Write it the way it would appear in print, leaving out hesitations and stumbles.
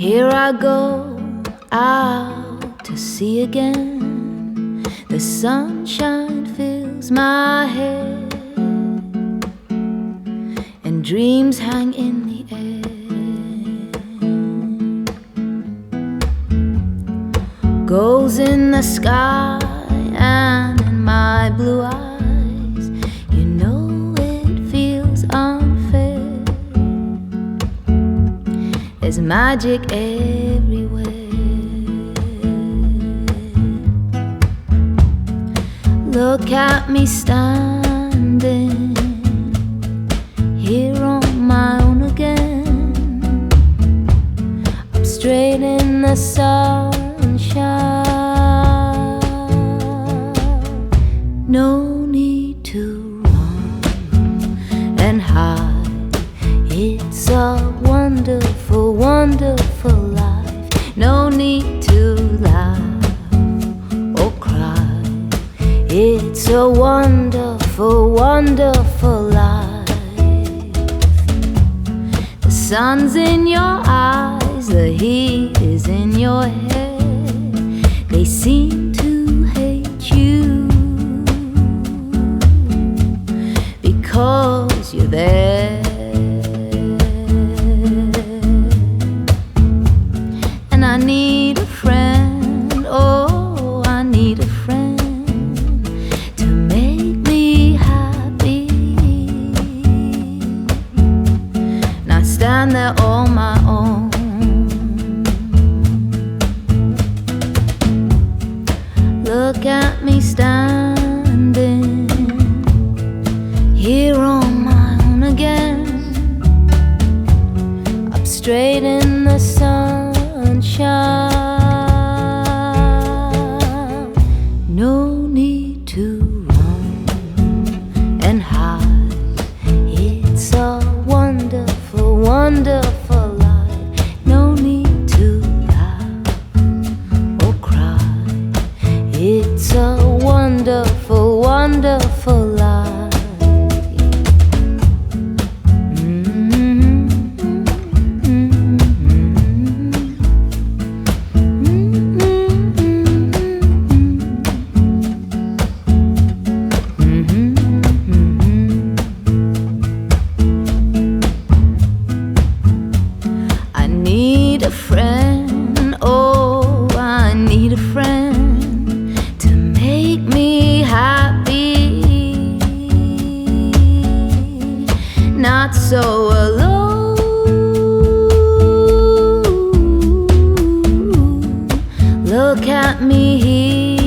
Here I go out to sea again. The sunshine fills my head, and dreams hang in the air. Goals in the sky and in my blue eyes, you know it feels unfair. There's magic everywhere. Look at me standing here on my own again. I'm straight in the sunshine. No need to run and hide. It's a wonderful, wonderful life. No need to laugh or cry. It's a wonderful, wonderful life. The sun's in your eyes, the heat is in your head. They seem to hate you because you're there. And I need a friend, oh, I need a friend to make me happy. And I stand there on my own. Look at me standing here on my own again. Up straight in the sunshine. No need to run and hide. It's a wonderful, wonderful life. No need to laugh or cry. It's a wonderful, wonderful life. I need a friend, oh, I need a friend to make me happy, not so alone. Look at me here